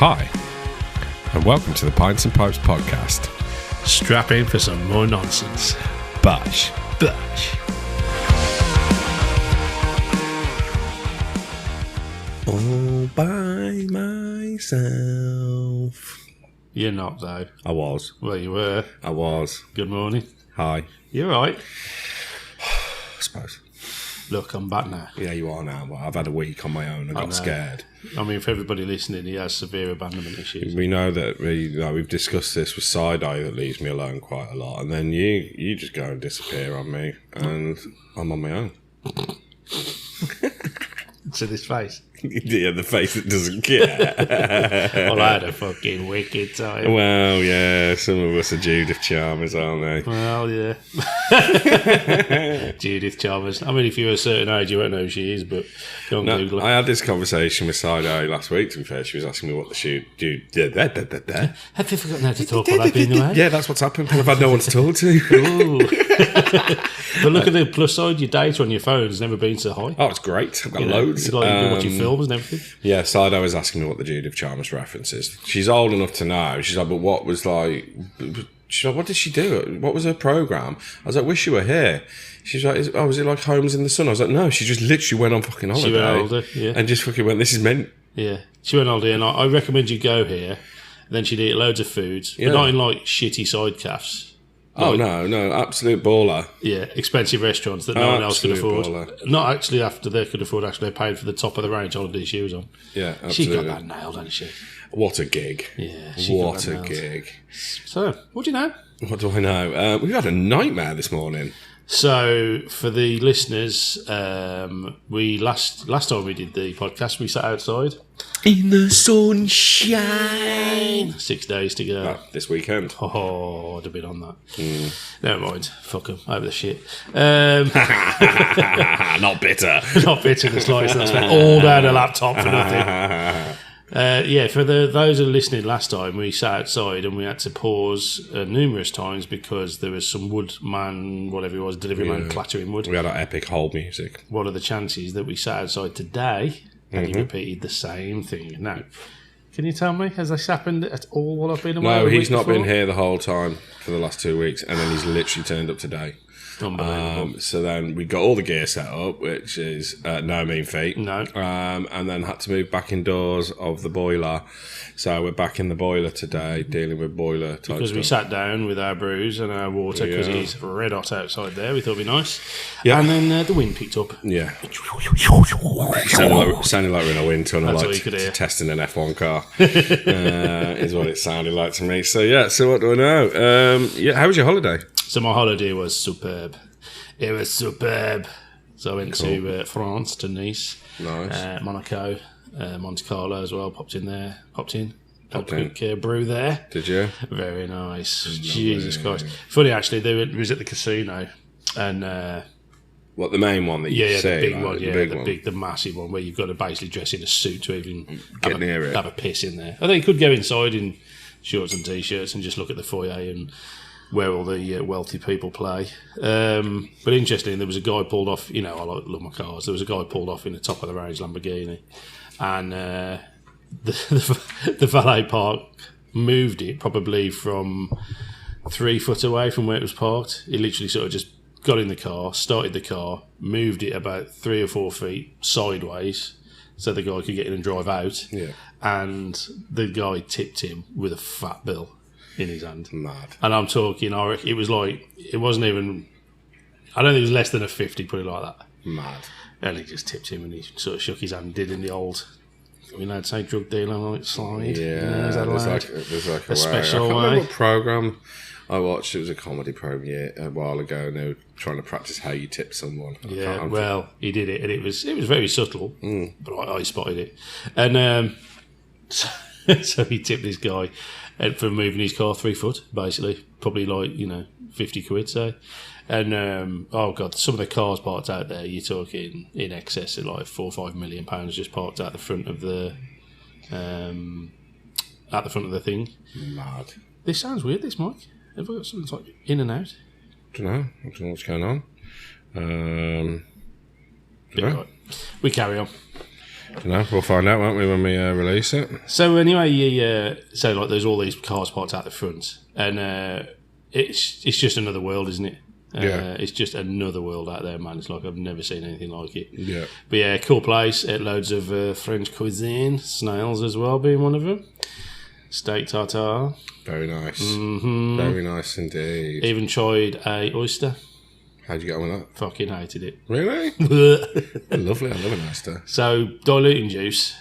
Hi, and welcome to the Pints and Pipes podcast. Strap in for some more nonsense. BOSH. BOSH. All by myself. You're not, though. I was. Well, you were. I was. Good morning. Hi. You're right. I suppose. Look, I'm back now. Yeah, you are now. But I've had a week on my own. I got scared. I mean, for everybody listening, he has severe abandonment issues. We know that we've discussed this with Side-Eye that leaves me alone quite a lot. And then you just go and disappear on me. And I'm on my own. To this face. Yeah, the face that doesn't care. Well, I had a fucking wicked time. Well, yeah, some of us are Judith Chalmers, aren't they? Well, yeah. Judith Chalmers. I mean, if you're a certain age, you won't know who she is, but go on Google her. I had this conversation with Side-Eye last week, to be fair. She was asking me what the shoot do. Have you forgotten how to talk while I've been away? Yeah, that's what's happened. I've had no one to talk to. But look at the plus side, your data on your phone has never been so high. Oh, it's great. I've got loads. It's like you're watching films and everything. Yeah, Side-Eye was asking me what the Judith Chalmers reference is. She's old enough to know. She's like, but what was like... She's like, what did she do? What was her programme? I was like, wish you were here. She's like, was it like Homes in the Sun? I was like, no, she just literally went on fucking holiday. She went older, yeah. And just fucking went, this is meant... Yeah. She went older, and I recommend you go here. Then she'd eat loads of foods, but not in like shitty side cafes. Oh, no, absolute baller. Yeah, expensive restaurants that no one else could afford. Baller. Not actually after they could afford, actually they paid for the top of the range holiday she was on. Yeah, absolutely. She got that nailed, hasn't she? What a gig. Yeah, what a gig. So, what do you know? What do I know? We've had a nightmare this morning. So, for the listeners, we last time we did the podcast, we sat outside. In the sunshine. 6 days to go. This weekend. Oh, I'd have been on that. Never mind. Fuck them. Over the shit. Not bitter. Not bitter in the slightest. I spent all down a laptop for nothing. For those who are listening last time, we sat outside and we had to pause numerous times because there was some woodman, whatever it was, delivery man clattering wood. We had our epic hold music. What are the chances that we sat outside today and he repeated the same thing? Now, can you tell me, has this happened at all while I've been away? No, he's not been here the whole time for the last 2 weeks, and then he's literally turned up today. Unbelievable. So then we got all the gear set up, which is no mean feat. No. And then had to move back indoors of the boiler. So we're back in the boiler today, dealing with boiler type Because we stuff. sat down with our brews and our water because it's red hot outside there. We thought it'd be nice. Yeah. And then the wind picked up. Yeah. Sounding like we're in a wind tunnel, That's like all you could hear. testing an F1 car, is what it sounded like to me. So what do I know? How was your holiday? So my holiday was superb. It was superb. So I went to France, to Nice, Nice. Monaco, Monte Carlo as well. Popped in. Had a quick brew there. Did you? Very nice. Jesus Christ. Funny actually, we was at the casino and... What, the main one that you see? The big like, one, the the massive one where you've got to basically dress in a suit to even Get near it. have a piss in there. I think you could go inside in shorts and t-shirts and just look at the foyer and where all the wealthy people play. But interestingly, there was a guy pulled off, I love my cars, there was a guy pulled off in the top of the range Lamborghini and the valet park moved it probably from 3 foot away from where it was parked. He literally sort of just got in the car, started the car, moved it about 3 or 4 feet sideways so the guy could get in and drive out. Yeah. And the guy tipped him with a fat bill in his hand. Mad. And I'm talking, it was like, it wasn't even, I don't think it was less than a 50, put it like that. Mad. And he just tipped him and he sort of shook his hand, did in the old, I'd say drug dealer on its slide. Yeah, there's like a special I can't way. remember what programme I watched. It was a comedy programme a while ago, and they were trying to practice how you tip someone. Yeah, well, he did it, and it was very subtle, but I spotted it. And so he tipped this guy for moving his car 3 foot, basically, probably like 50 quid, say. And oh god, some of the cars parked out there, you're talking in excess of like £4 or £5 million just parked out the front of the thing. Mad. This sounds weird, this Mike. Have I got something like in and out? I don't know what's going on. Right. We carry on. No, we'll find out, won't we, when we release it? So anyway, so like there's all these cars parked out the front, and it's just another world, isn't it? Yeah. It's just another world out there, man. It's like I've never seen anything like it. Yeah. But yeah, cool place. Loads of French cuisine, snails as well being one of them. Steak tartare. Very nice. Mm-hmm. Very nice indeed. Even tried a oyster. How'd you get on with that? Fucking hated it. Really? Lovely. I love an oyster. So, diluting juice.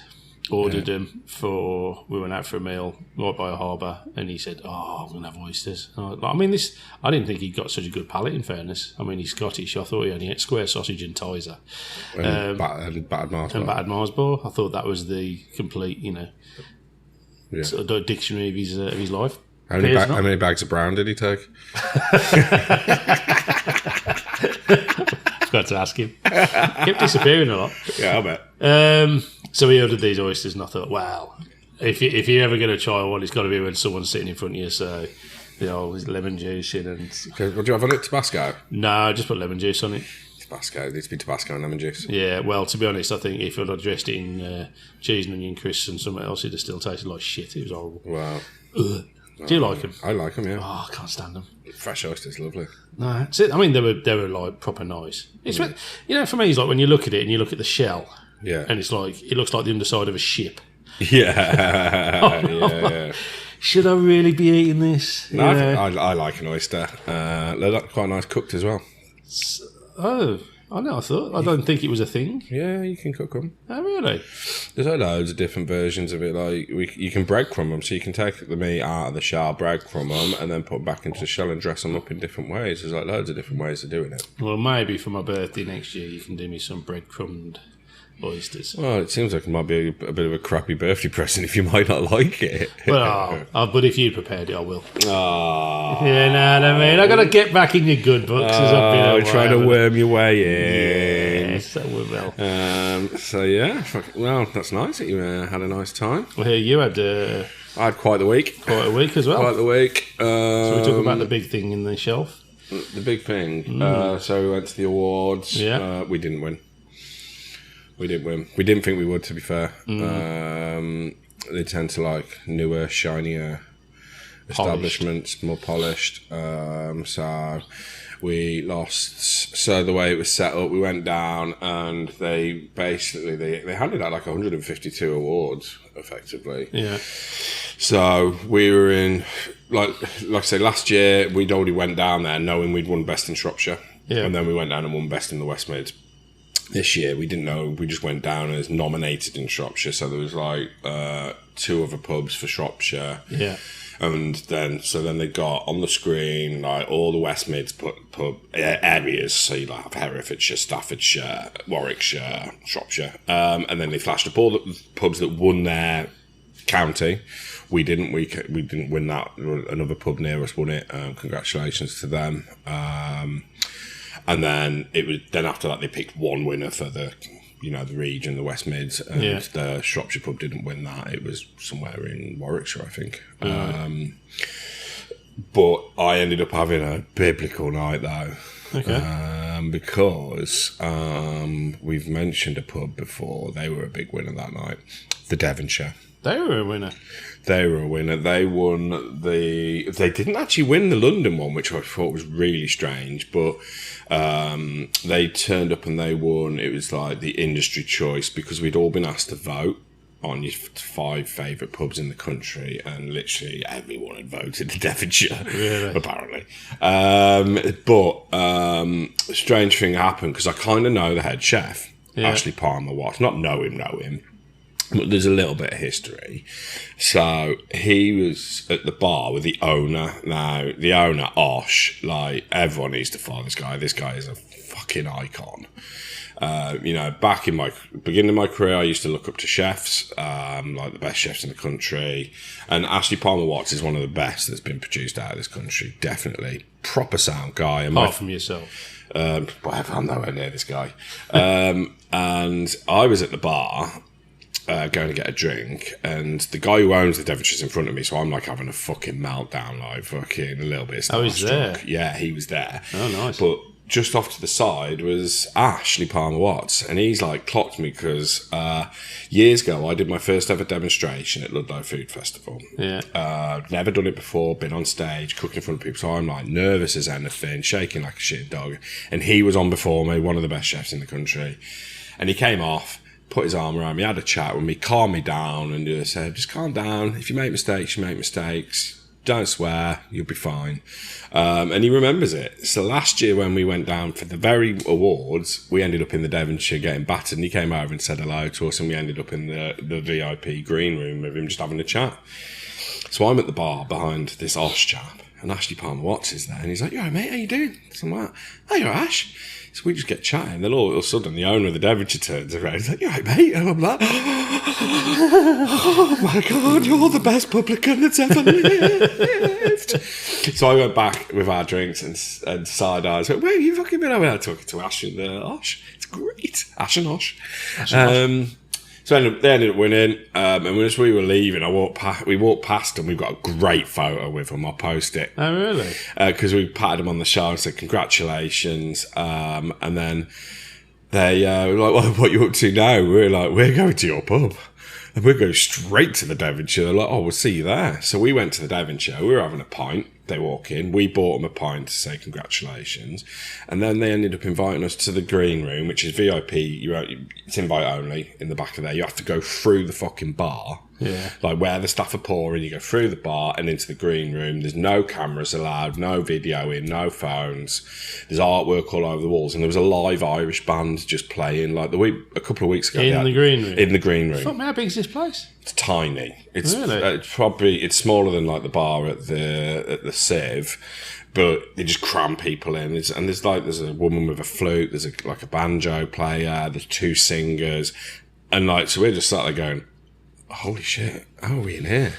Ordered them for... We went out for a meal right by a harbour, and he said, I'm going to have oysters. I mean, I didn't think he'd got such a good palate, in fairness. I mean, he's Scottish. I thought he only ate square sausage and Tizer. Battered Mars bar. And battered Mars bar. I thought that was the complete, sort of dictionary of his life. How many bags of brown did he take? Forgot to ask him. Kept disappearing a lot. Yeah, I bet. So we ordered these oysters, and I thought, wow, if you're ever going to try one, it's got to be when someone's sitting in front of you. So, lemon juice in and... What do you have on it? Tabasco? No, just put lemon juice on it. Tabasco. It needs to be Tabasco and lemon juice. Yeah, well, to be honest, I think if I'd have dressed it in cheese and onion crisps and something else, it'd have still tasted like shit. It was horrible. Wow. Ugh. Do you like them? I like them, yeah. Oh, I can't stand them. Fresh oysters, lovely. No, that's it. I mean, they were like proper nice. It's for me, it's like when you look at it and you look at the shell, yeah, and it's like it looks like the underside of a ship. Yeah, yeah. Should I really be eating this? No, I like an oyster. They're quite nice cooked as well. I know. I don't think it was a thing. Yeah, you can cook them. Oh, really? There's loads of different versions of it. Like you can breadcrumb them, so you can take the meat out of the shell, breadcrumb them, and then put them back into the shell and dress them up in different ways. There's like loads of different ways of doing it. Well, maybe for my birthday next year, you can do me some breadcrumbed oysters. Well, it seems like it might be a bit of a crappy birthday present if you might not like it. Well, but if you prepared it, I will. Oh, you know what I mean? I got to get back in your good books. Oh, trying to worm your way in. Yes, I will. So yeah, well, that's nice that you had a nice time. Well, here you had. I had quite the week. Quite a week as well. Quite the week. So we talk about the big thing in the shelf. The big thing. So we went to the awards. Yeah. We didn't win. We didn't win. We didn't think we would, to be fair. They tend to like newer, shinier establishments, more polished. So we lost. So the way it was set up, we went down and they handed out like 152 awards, effectively. Yeah. So we were in, like I say, last year we'd already went down there knowing we'd won Best in Shropshire. Yeah. And then we went down and won Best in the West Mids. This year, we didn't know. We just went down as nominated in Shropshire. So there was like 2 other pubs for Shropshire. Yeah. And then they got on the screen like all the West Mids pub areas. So you like have Herefordshire, Staffordshire, Warwickshire, Shropshire. And then they flashed up all the pubs that won their county. We didn't. We didn't win that. Another pub near us won it. Congratulations to them. And then after that they picked one winner for the region, the West Mids, and the Shropshire pub didn't win that. It was somewhere in Warwickshire, I think. But I ended up having a biblical night though. Okay. Because we've mentioned a pub before. They were a big winner that night. The Devonshire. They were a winner. They were a winner. They won They didn't actually win the London one, which I thought was really strange, but they turned up and they won. It was like the industry choice because we'd all been asked to vote on your 5 favourite pubs in the country, and literally everyone had voted the Devonshire, really? Apparently. But a strange thing happened because I kind of know the head chef, Ashley Palmer Watts. Not know him. But there's a little bit of history. So he was at the bar with the owner. Now, the owner, Osh, like, everyone needs to follow this guy. This guy is a fucking icon. Back in my beginning of my career, I used to look up to chefs, like the best chefs in the country. And Ashley Palmer Watts is one of the best that's been produced out of this country. Definitely. Proper sound guy. Apart from yourself. Whatever, I'm nowhere near this guy. And I was at the bar, going to get a drink, and the guy who owns the Devonshire's in front of me, so I'm like having a fucking meltdown, like fucking a little bit starstruck. Oh, he's there? Yeah, he was there. Oh, nice. But just off to the side was Ashley Palmer Watts, and he's like clocked me because years ago I did my first ever demonstration at Ludlow Food Festival. Yeah. Never done it before, been on stage, cooking in front of people, so I'm like nervous as anything, shaking like a shit dog. And he was on before me, one of the best chefs in the country. And he came off, put his arm around me, had a chat with me, calmed me down, and just said, just calm down. If you make mistakes, you make mistakes. Don't swear, you'll be fine. And he remembers it. So last year when we went down for the very awards, we ended up in the Devonshire getting battered, and he came over and said hello to us, and we ended up in the VIP green room with him just having a chat. So I'm at the bar behind this Osh chap, and Ashley Palmer Watts is there, and he's like, "You alright, mate? How you doing?" So I'm like, "Hey, you alright, Ash?" So we just get chatting, then all of a sudden the owner of the Devonshire turns around, he's like, "You alright, mate?" And I'm like, "Oh my God, you're the best publican that's ever lived." So I went back with our drinks and side-eyes. Where have you fucking been over there talking to Ash and Osh? It's great. Ash and Osh. So they ended up winning, and as we were leaving, we walked past them. We've got a great photo with them. I'll post it. Oh, really? Because we patted them on the shoulder and said congratulations, and then they were like, "Well, what are you up to now?" We're like, "We're going to your pub." And we go straight to the Devonshire. They're like, "Oh, we'll see you there." So we went to the Devonshire. We were having a pint. They walk in. We bought them a pint to say congratulations. And then they ended up inviting us to the green room, which is VIP. It's invite only in the back of there. You have to go through the fucking bar. Yeah. Like where the staff are pouring, you go through the bar and into the green room. There's no cameras allowed, no videoing, no phones. There's artwork all over the walls. And there was a live Irish band just playing like a couple of weeks ago. In the green room? In the green room. Fuck me, how big is this place? It's tiny. It's really? It's smaller than like the bar at the Civ, but they just cram people in. There's a woman with a flute. There's a banjo player. There's two singers, and so we're just sat there going, "Holy shit, how are we in here?"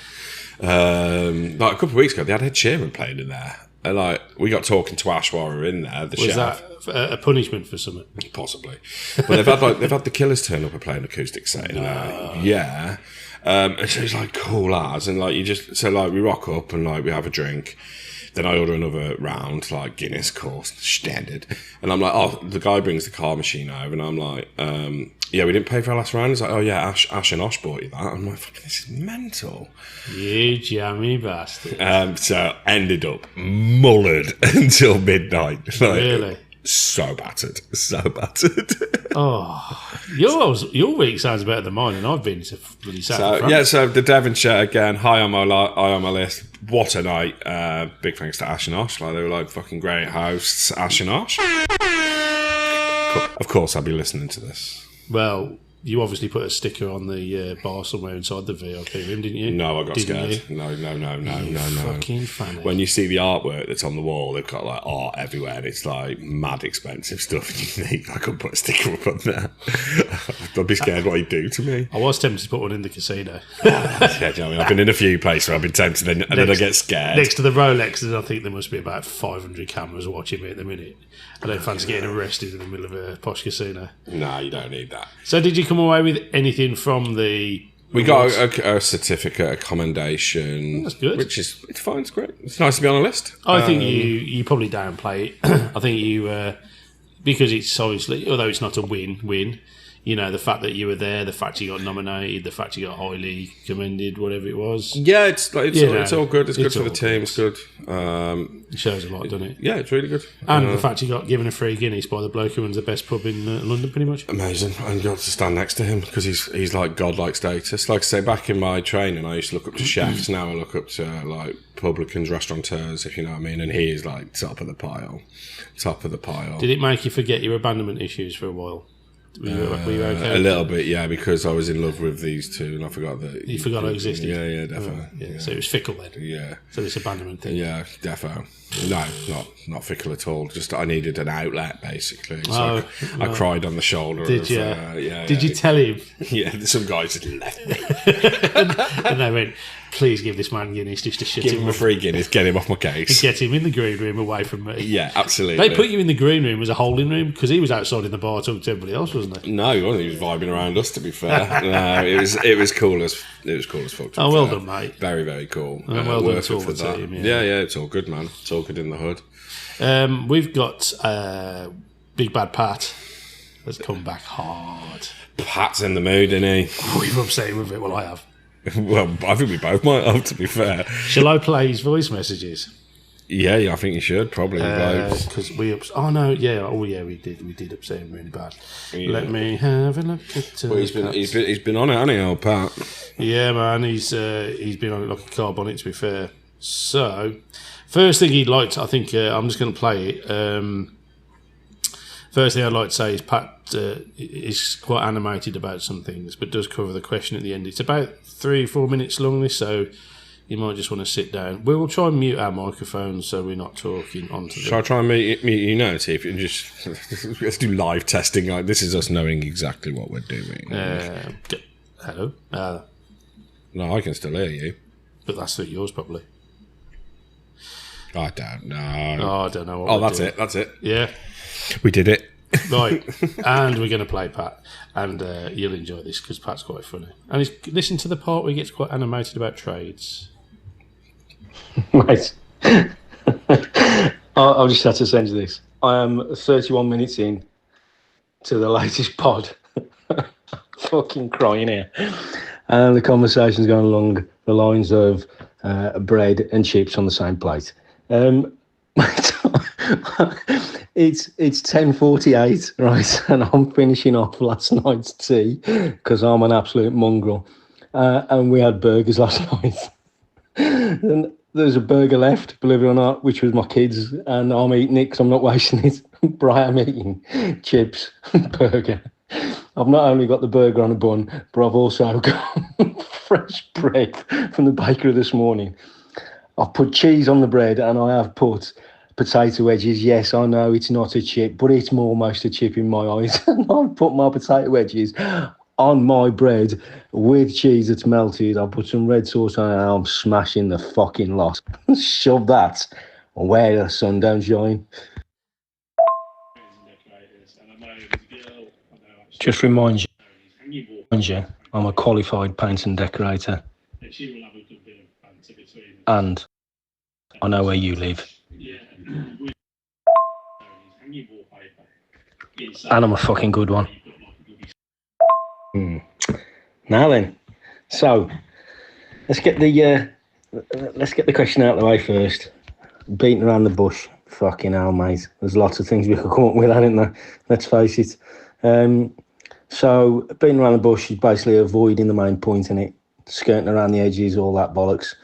A couple of weeks ago, they had Ed Sheeran playing in there, and we got talking to Ash while we were in there. Was that a punishment for something? Possibly, but they've had the Killers turn up and play an acoustic set in there. Yeah. And so it's cool as, and we rock up and we have a drink. Then I order another round, Guinness, course, standard. And I'm like, "Oh," the guy brings the car machine over, and I'm like, "Yeah, we didn't pay for our last round." He's like, "Oh yeah, Ash and Osh bought you that." I'm like, "Fucking, this is mental." You jammy bastard. So ended up mullered until midnight. Really? So battered. Oh, your week sounds better than mine, and I've been to bloody France. So the Devonshire again, high on my list. What a night! Big thanks to Ash and Osh. They were fucking great hosts, Ash and Osh. Of course, I'll be listening to this. Well, you obviously put a sticker on the bar somewhere inside the VIP room, didn't you? No, I got scared. No. Fucking funny. When you see the artwork that's on the wall, they've got art everywhere, and it's mad expensive stuff. And you think I could put a sticker up on there. I'd be scared what he'd do to me. I was tempted to put one in the casino. I've been in a few places where I've been tempted, and then I get scared. Next to the Rolexes, I think there must be about 500 cameras watching me at the minute. I don't fancy getting arrested in the middle of a posh casino. No, you don't need that. So did you come away with anything from the... We got a certificate, a commendation. That's good. It's fine, it's great. It's nice to be on a list. I think you probably downplay it. I think you... because it's obviously... Although it's not a win... the fact that you were there, the fact you got nominated, the fact you got highly commended, whatever it was. Yeah, it's all good. It's good for the team. It's good. It shows a lot, doesn't it? Yeah, it's really good. And the fact you got given a free Guinness by the bloke who runs the best pub in London, pretty much. Amazing. And got to stand next to him because he's godlike status. Like I say, back in my training, I used to look up to chefs. Now I look up to publicans, restaurateurs, if you know what I mean. And he is top of the pile. Top of the pile. Did it make you forget your abandonment issues for a while? Were you okay? A little bit, yeah, because I was in love with these two and I forgot that... You forgot I existed? Yeah, definitely. Yeah. So it was fickle then? Yeah. So this abandonment thing? Yeah, defo. No, not fickle at all. Just I needed an outlet, basically. So I cried on the shoulder. Did you? Did you tell him? Yeah, some guys just left me. and they went, "Please give this man Guinness just to shut him up. Give him a free Guinness, get him off my case. Get him in the green room away from me." Yeah, absolutely. They put you in the green room as a holding room because he was outside in the bar talking to everybody else, wasn't he? No, he wasn't. He was vibing around us, to be fair. No, it was cool as fuck. Oh, well done, mate. Very, very cool. Well done to all for the that. team. Yeah, it's all good, man. It's all good in the hood. We've got Big Bad Pat has come back hard. Pat's in the mood, isn't he? We've upset him with it. Well, I have. Well, I think we both might have, to be fair. Shall I play his voice messages? Yeah, I think you should probably. Because we we did upset him really bad. Yeah. Let me have a look at. Well, he's been on it, hasn't he, old Pat? Yeah, man, he's been on it like a car bonnet. To be fair, so first thing he'd like to, I think I'm just going to play it. First thing I'd like to say is Pat is quite animated about some things, but does cover the question at the end. It's about 3-4 minutes long, this, so you might just want to sit down. We will try and mute our microphones so we're not talking onto them. Shall I try and mute you now, see if you can just... Let's do live testing. Like, this is us knowing exactly what we're doing. Hello? No, I can still hear you. But that's through yours, probably. I don't know. Oh, I don't know what That's it. Yeah. We did it. Right. And we're going to play Pat. And you'll enjoy this because Pat's quite funny. And listen to the part where he gets quite animated about trades. Right. I'll just have to send you this. I am 31 minutes in to the latest pod. Fucking crying here. And the conversation's going along the lines of bread and chips on the same plate. It's 10:48, right? And I'm finishing off last night's tea because I'm an absolute mongrel. And we had burgers last night. And there's a burger left, believe it or not, which was my kids, and I'm eating it because I'm not wasting it. Brian, I'm eating chips, burger. I've not only got the burger on a bun, but I've also got fresh bread from the bakery this morning. I've put cheese on the bread and I have put potato wedges. Yes, I know it's not a chip, but it's almost a chip in my eyes. And I've put my potato wedges on my bread with cheese that's melted. I'll put some red sauce on it and I'm smashing the fucking lot. Shove that where the sun don't shine. Just remind you, I'm a qualified paint and decorator. And I know where you live. And I'm a fucking good one. Now then, so let's get the question out of the way first. Beating around the bush, fucking hell, mate. There's lots of things we could come up with, hadn't there? Let's face it. So beating around the bush is basically avoiding the main point in it, skirting around the edges, all that bollocks.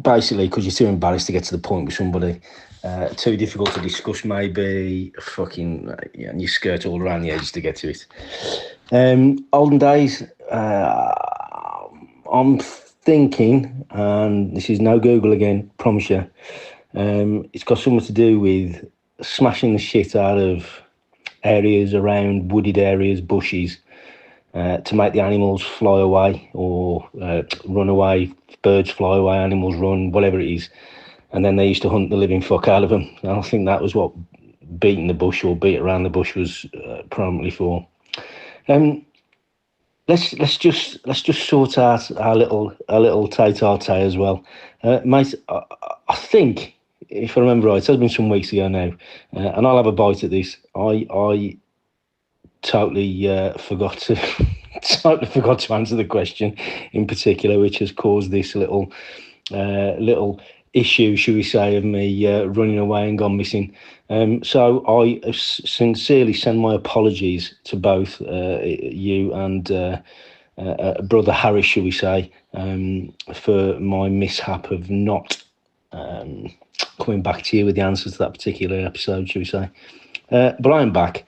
Basically, because you're too embarrassed to get to the point with somebody, too difficult to discuss, maybe. Fucking, and you skirt all around the edges to get to it. Olden days, I'm thinking, and this is no Google again, promise you. It's got something to do with smashing the shit out of areas around wooded areas, bushes, to make the animals fly away or run away. Birds fly away, animals run, whatever it is. And then they used to hunt the living fuck out of them. And I think that was what beating the bush or beat around the bush was primarily for. Let's just sort out our little tete-a-tete as well, mate. I think, if I remember right, it has been some weeks ago now, and I'll have a bite at this. I totally forgot to answer the question in particular, which has caused this little issue, should we say, of me running away and gone missing. So I sincerely send my apologies to both you and Brother Harris, should we say, for my mishap of not coming back to you with the answers to that particular episode, should we say. But I'm back,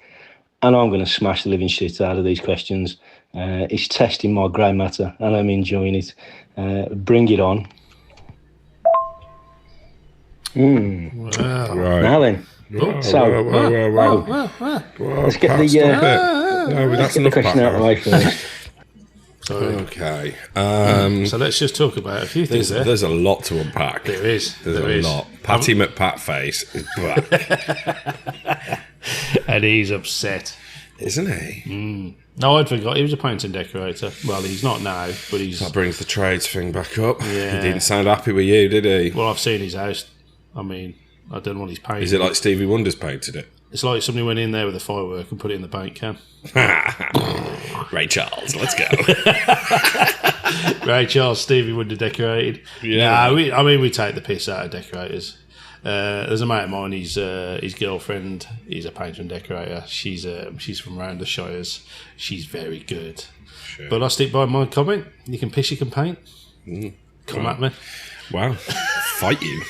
and I'm going to smash the living shit out of these questions. It's testing my grey matter, and I'm enjoying it. Bring it on. Wow. Right. Now then. Let's get the question out of the way first. Sorry. Okay. So let's just talk about a few things there. There's a lot to unpack. There is. There's a lot. Patty McPatface is back. And he's upset. Isn't he? No, I'd forgot. He was a paint and decorator. Well, he's not now, but he's... That brings the trades thing back up. Yeah. He didn't sound happy with you, did he? Well, I've seen his house I mean, I don't know what he's painting. Is it like Stevie Wonder's painted it? It's like somebody went in there with a firework and put it in the paint can. Ray Charles, let's go. Ray Charles, Stevie Wonder decorated. Yeah. Nah, we take the piss out of decorators. There's a mate of mine, his girlfriend, he's a painter and decorator. She's from around the Shires. She's very good. Sure. But I stick by my comment. You can piss, you can paint. Come at me. Wow. Fight you.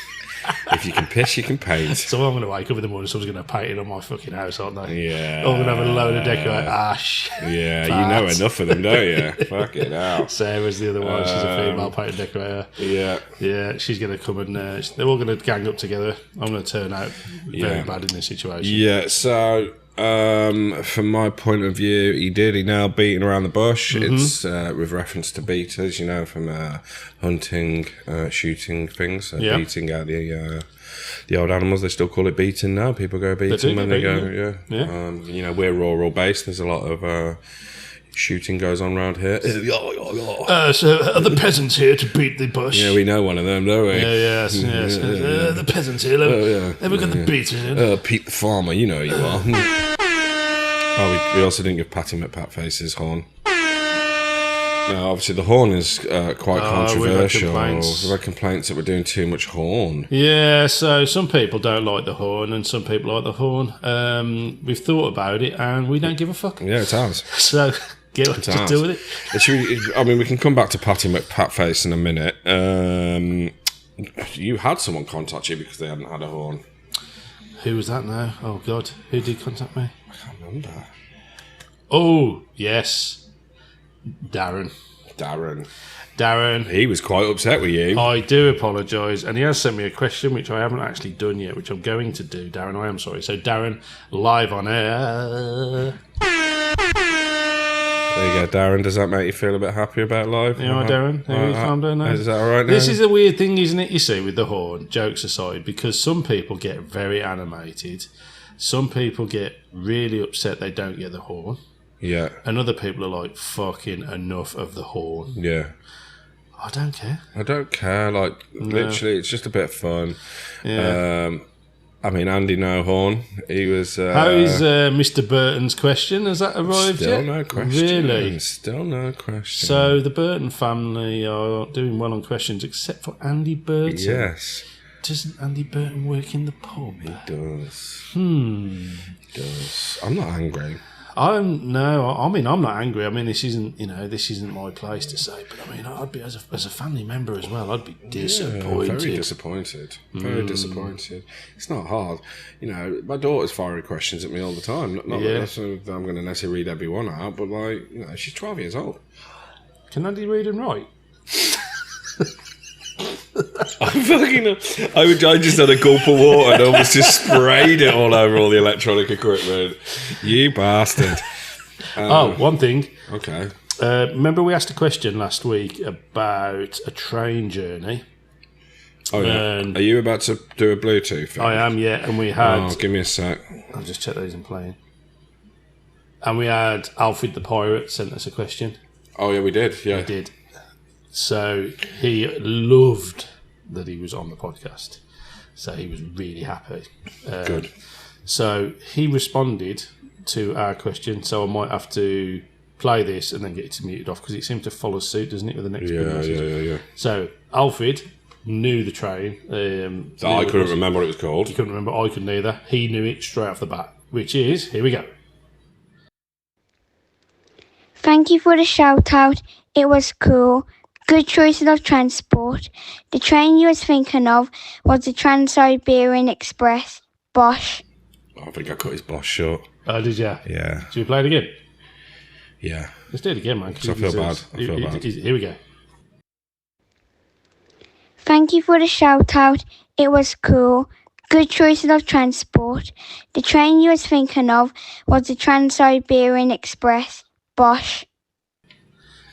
If you can piss, you can paint. So I'm going to wake up in the morning, someone's going to paint it on my fucking house, aren't they? Yeah. I'm going to have a load of decorators. Ash. Yeah, you know enough of them, don't you? Fucking hell. Sarah's the other one. She's a female painter decorator. Yeah. Yeah, she's going to come and they're all going to gang up together. I'm going to turn out very bad in this situation. Yeah, so from my point of view, he nailed beating around the bush. It's with reference to beaters, from hunting, shooting things, beating out the old animals. They still call it beating now. People go beating when they go. Yeah. We're rural based. There's a lot of shooting goes on around here. So are the peasants here to beat the bush? Yeah, we know one of them, don't we? Yes. The peasants here. Have we got the beaters in? Pete the farmer, you know who you are. We also didn't give Patty McPat his horn. Now, obviously, the horn is quite controversial. We've had complaints that we're doing too much horn. Yeah, so some people don't like the horn and some people like the horn. We've thought about it and we don't give a fuck. Yeah, it's ours. So, just deal with it. We can come back to Patty McPatface in a minute. You had someone contact you because they hadn't had a horn. Who was that now? Oh, God. Who did contact me? I can't remember. Oh, yes. Darren. He was quite upset with you. I do apologise. And he has sent me a question, which I haven't actually done yet, which I'm going to do. Darren, I am sorry. So, Darren, live on air. There you go, Darren. Does that make you feel a bit happier about life? You know, Darren? Calm down now. Is that all right now? This is a weird thing, isn't it, you see, with the horn, jokes aside, because some people get very animated. Some people get really upset they don't get the horn. Yeah. And other people are like, fucking enough of the horn. Yeah. I don't care. Literally, it's just a bit of fun. Yeah. Andy No Horn, he was... How is Mr. Burton's question? Has that arrived yet? Still no question. Really? Still no question. So the Burton family are doing well on questions, except for Andy Burton. Yes. Doesn't Andy Burton work in the pub? He does. He does. I'm not angry. I'm not angry. This isn't my place to say, but I'd be as a family member as well. I'd be disappointed. Yeah, very disappointed. Very disappointed. It's not hard. My daughter's firing questions at me all the time. Not that I'm going to necessarily read every one out, but she's 12 years old. Can Andy read and write? I just had a gulp of water and almost just sprayed it all over all the electronic equipment. You bastard. One thing. Okay. Remember we asked a question last week about a train journey? Oh, yeah. Are you about to do a Bluetooth thing? I am, yeah. And we had... Oh, give me a sec. I'll just check those in playing. And we had Alfred the Pirate sent us a question. Oh, yeah, we did. Yeah. We did. So he loved that he was on the podcast. So he was really happy. Good. So he responded to our question. So I might have to play this and then get it muted off because it seemed to follow suit, doesn't it, with the next message? Yeah. So Alfred knew the train. I couldn't remember what it was called. He couldn't remember. I couldn't either. He knew it straight off the bat, which is, here we go. Thank you for the shout out. It was cool. Good choices of transport. The train you was thinking of was the Trans-Siberian Express. BOSH. I think I cut his BOSH short. Oh, did you? Yeah. Should we play it again? Yeah. Let's do it again, man. I feel bad. Here we go. Thank you for the shout out. It was cool. Good choices of transport. The train you was thinking of was the Trans-Siberian Express. BOSH.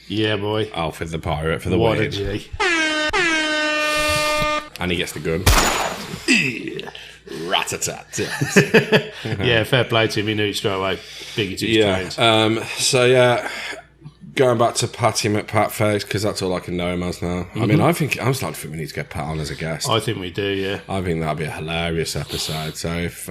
Yeah, boy. Alfred the Pirate for the what win. A G. And he gets the gun. Rat-a-tat. Yeah, fair play to him. He knew it straight away. Big into his trains. going back to Patty McPatface, because that's all I can know him as now. I mean, I'm starting to think we need to get Pat on as a guest. I think we do, yeah. I think that'd be a hilarious episode. So if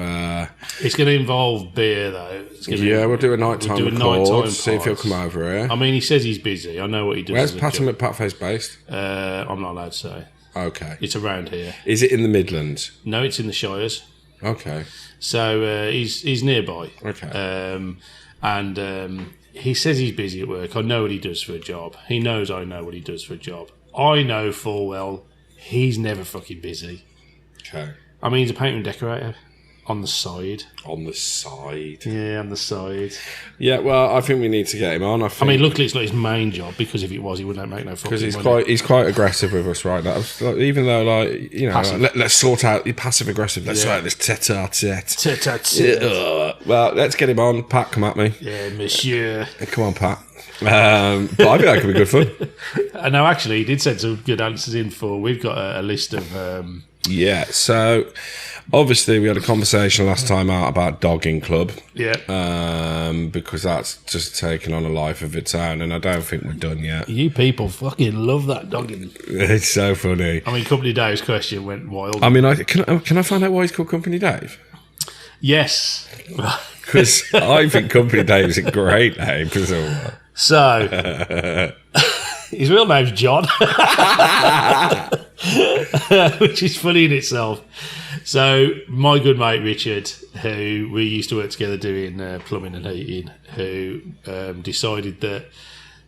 it's going to involve beer, though. We'll do a nighttime record. See if he'll come over here. I mean, he says he's busy. I know what he does. Where's Patty McPatface based? I'm not allowed to say. Okay. It's around here. Is it in the Midlands? No, it's in the Shires. Okay. So he's nearby. Okay. He says he's busy at work. I know what he does for a job. He knows I know what he does for a job. I know full well he's never fucking busy. Okay. I mean, he's a painter and decorator on the side. On the side? Yeah, on the side. Yeah, well, I think we need to get him on. I mean, luckily it's not his main job, because if it was, he wouldn't make no fucking money. Because he's quite aggressive with us right now. Even though, let's sort out passive aggressive. Let's sort out this tete-a-tete. Tete-a-tete. Well, let's get him on. Pat, come at me. Yeah, monsieur. Come on, Pat. But I think that could be good fun. No, actually, he did send some good answers in for. We've got a list of. Yeah, so obviously we had a conversation last time out about dogging club. Yeah. Because that's just taken on a life of its own, and I don't think we're done yet. You people fucking love that dogging. It's so funny. I mean, Company Dave's question went wild. I mean, can I find out why he's called Company Dave? Yes. Because I think Company Dave is a great name. So, his real name's John, which is funny in itself. So, my good mate Richard, who we used to work together doing plumbing and heating, who decided that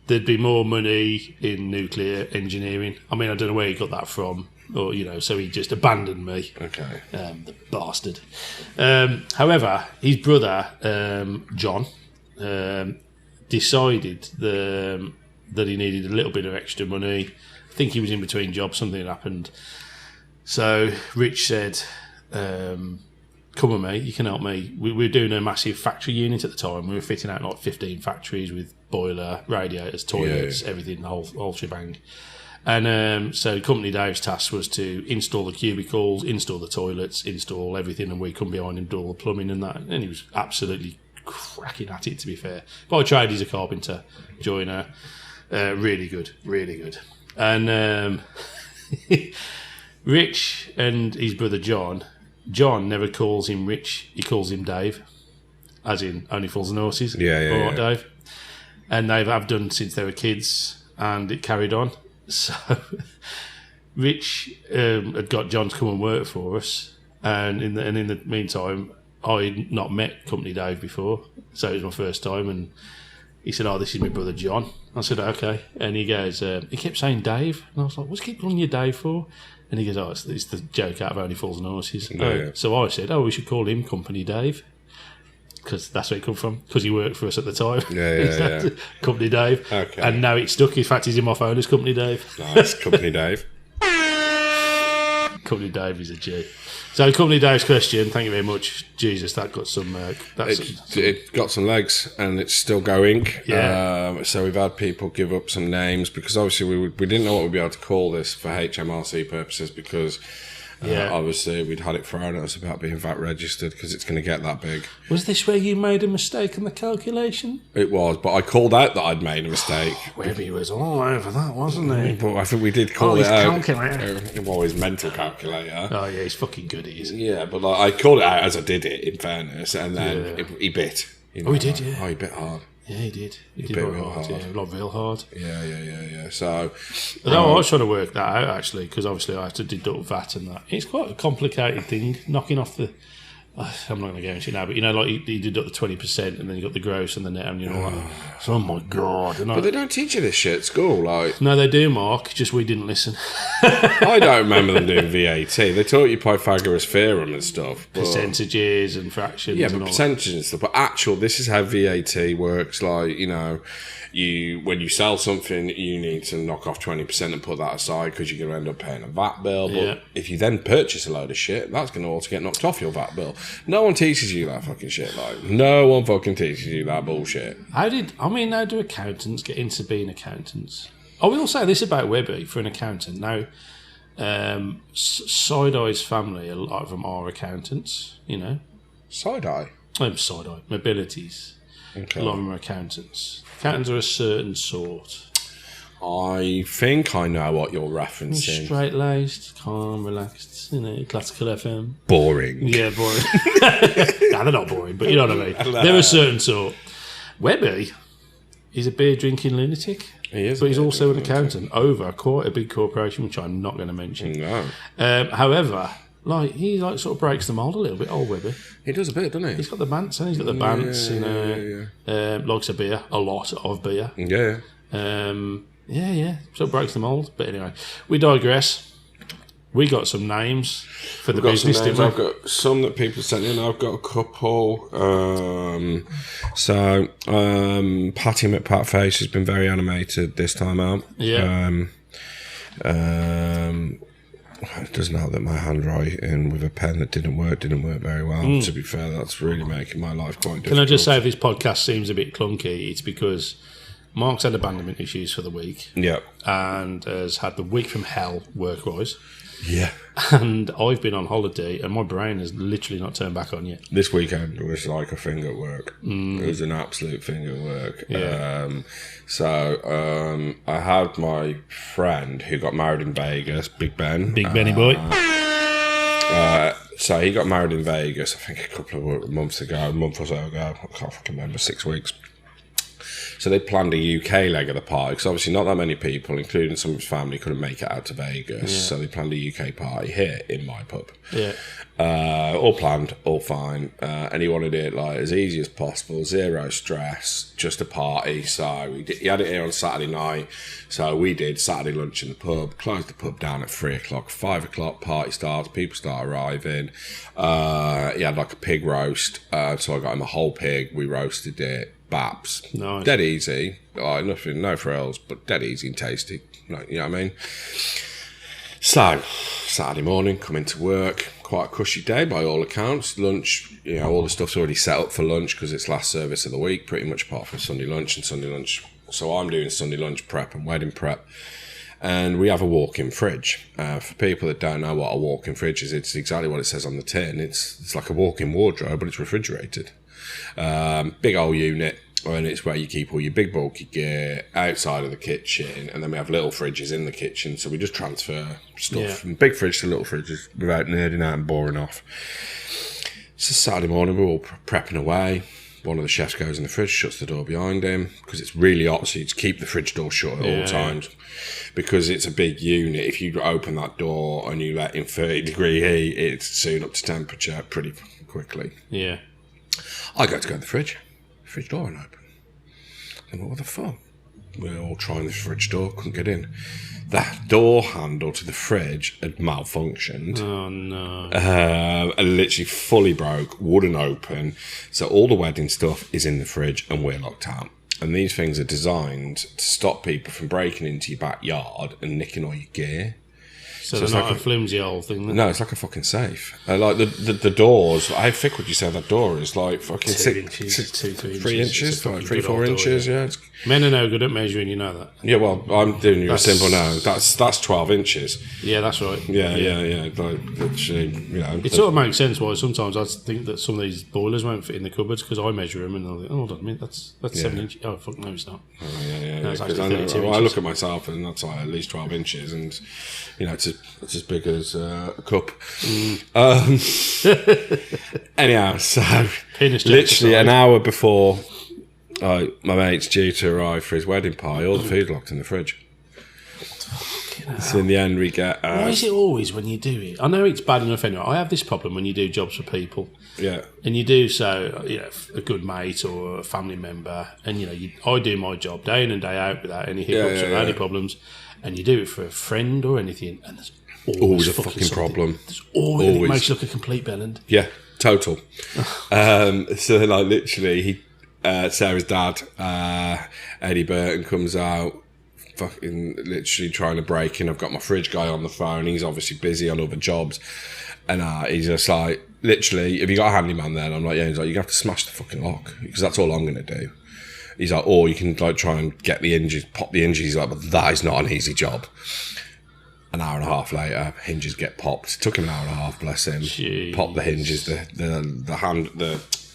there'd be more money in nuclear engineering. I mean, I don't know where he got that from, or so he just abandoned me. Okay, the bastard. However, his brother John decided that he needed a little bit of extra money. I think he was in between jobs, something had happened. So Rich said, come with me, you can help me. We were doing a massive factory unit at the time. We were fitting out like 15 factories with boiler, radiators, toilets, everything, the whole shebang. And so Company Dave's task was to install the cubicles, install the toilets, install everything, and we come behind and do all the plumbing and that. And he was absolutely cracking at it, to be fair. By trade, he's a carpenter, joiner. Really good, really good. And Rich and his brother John never calls him Rich, he calls him Dave, as in Only Fools and Horses. Yeah. Dave. And they have done since they were kids, and it carried on. So Rich had got John to come and work for us, and in the meantime, I'd not met Company Dave before, so it was my first time, and he said, this is my brother John. I said, okay. And he goes, he kept saying Dave, and I was like, what's he keep calling you Dave for? And he goes, it's the joke out of Only Fools and Horses. Yeah. So I said, we should call him Company Dave, because that's where it come from, because he worked for us at the time. Yeah. Company Dave. Okay. And now it's stuck. In fact, he's in my phone as Company Dave. Nice, Company Dave. Company Dave is a G. So, Company Dave's question, thank you very much. Jesus, that got some... It got some legs, and it's still going. Yeah. So we've had people give up some names, because obviously we didn't know what we'd be able to call this for HMRC purposes, because... obviously, we'd had it thrown at us about being VAT registered, because it's going to get that big. Was this where you made a mistake in the calculation? It was, but I called out that I'd made a mistake. Webby was all over that, wasn't he? But I think we did call it out. Calculator. Well, his mental calculator. Oh, yeah, he's fucking good, he is. Yeah, but I called it out as I did it, in fairness, and then he bit. He did, yeah. Oh, he bit hard. Yeah, he did. He did bit real real hard. hard. Yeah, real hard. Yeah. So... No, I was trying to work that out, actually, because obviously I had to deduct VAT and that. It's quite a complicated thing, knocking off the... I'm not going to go into it now, but like you deduct the 20% and then you got the gross and the net and all that. So, oh my God. But they don't teach you this shit at school, like... No, they do, Mark, just we didn't listen. I don't remember them doing VAT. They taught you Pythagoras theorem and stuff. But... Percentages and fractions. Yeah, and but all percentages and stuff. But this is how VAT works. Like, when you sell something, you need to knock off 20% and put that aside, because you're going to end up paying a VAT bill. But if you then purchase a load of shit, that's going to also get knocked off your VAT bill. No one teaches you that fucking shit. Like, no one fucking teaches you that bullshit. How do accountants get into being accountants? I will say this about Webby for an accountant. Now, Side-Eye's family, a lot of them are accountants, Side-Eye? Side-Eye, Mobilities. A lot of them are accountants. Accountants are a certain sort. I think I know what you're referencing. Straight-laced, calm, relaxed, classical FM. Boring. Yeah, boring. Nah, they're not boring, but you know what I mean. They're a certain sort. Webby is a beer-drinking lunatic. He is, but he's also an accountant over quite a big corporation, which I'm not going to mention. No. However, he sort of breaks the mould a little bit. Old Webby. He does a bit, doesn't he? He's got the bants, and he's got the bants. Likes a beer, a lot of beer. Yeah. So it breaks the mould. But anyway, we digress. We got some names for the business, didn't we? I've got some that people sent in. I've got a couple. Patty McPatface has been very animated this time out. Yeah. It doesn't help that my handwriting with a pen that didn't work very well. To be fair, that's really making my life quite difficult. Can I just say, if this podcast seems a bit clunky, it's because Mark's had abandonment issues for the week. Yeah. And has had the week from hell work-wise. Yeah. And I've been on holiday and my brain has literally not turned back on yet. This weekend was like a thing at work. It was an absolute thing at work. Yeah. I had my friend who got married in Vegas, Big Ben. Big Benny boy. So he got married in Vegas, I think a couple of months ago, a month or so ago. I can't fucking remember, 6 weeks. So they planned a UK leg of the party, because obviously not that many people, including some of his family, couldn't make it out to Vegas. Yeah. So they planned a UK party here in my pub. Yeah. All planned, all fine. And he wanted it as easy as possible, zero stress, just a party. So he had it here on Saturday night. So we did Saturday lunch in the pub, closed the pub down at 3 o'clock, 5 o'clock, party starts, people start arriving. He had a pig roast. So I got him a whole pig, we roasted it. Baps. Nice. Dead easy. Nothing, no frills, but dead easy and tasty. You know what I mean? So, Saturday morning, come into work. Quite a cushy day by all accounts. Lunch, all the stuff's already set up for lunch because it's last service of the week, pretty much apart from Sunday lunch and Sunday lunch. So I'm doing Sunday lunch prep and wedding prep. And we have a walk-in fridge. For people that don't know what a walk-in fridge is, it's exactly what it says on the tin. It's like a walk-in wardrobe, but it's refrigerated. Big old unit, and it's where you keep all your big bulky gear outside of the kitchen, and then we have little fridges in the kitchen, so we just transfer stuff from big fridge to little fridges without nerding out and boring off. So Saturday morning we're all prepping away. One of the chefs goes in the fridge, shuts the door behind him because it's really hot, so you just keep the fridge door shut at all times because it's a big unit. If you open that door and you let in 30-degree heat, it's soon up to temperature pretty quickly. Yeah. I go to the fridge door and open. And what the fuck? We're all trying this fridge door, couldn't get in. The door handle to the fridge had malfunctioned. Oh no. And literally fully broke, wouldn't open. So all the wedding stuff is in the fridge and we're locked out. And these things are designed to stop people from breaking into your backyard and nicking all your gear. So they're not a flimsy old thing, then? No, it's like a fucking safe. The doors, how thick would you say that door is? Like fucking 2 inches, 3 inches, 4 inches, yeah. Men are no good at measuring, you know that. Yeah, well, I'm doing you a symbol now. That's 12 inches. Yeah, that's right. Yeah. Like, literally, It sort of makes sense why sometimes I think that some of these boilers won't fit in the cupboards because I measure them and I'm like, hold on a minute, that's 7 inches. Oh, fuck, no, it's not. Oh, yeah. No, it's Because actually 32 inches. I look at myself and that's like at least 12 inches and, it's as big as a cup. Anyhow, so literally an hour before my mate's due to arrive for his wedding pie, all the food locked in the fridge. So in the end we get... Why is it always when you do it? I know it's bad enough anyway. I have this problem when you do jobs for people. Yeah. And you do so, a good mate or a family member, and I do my job day in and day out without any hiccups or any problems, and you do it for a friend or anything, and there's always a fucking problem. There's always. It makes you look a complete bellend. Yeah, total. So then, literally, Sarah's dad, Eddie Burton, comes out, fucking literally trying to break in. I've got my fridge guy on the phone. He's obviously busy on other jobs, and he's just like, literally, have you got a handyman there? And I'm like, yeah. He's like, you're gonna have to smash the fucking lock because that's all I'm gonna do. He's like, or you can try and get the hinges, pop the hinges. He's like, but that is not an easy job. An hour and a half later, hinges get popped. It took him an hour and a half, bless him. Jeez. Pop the hinges, the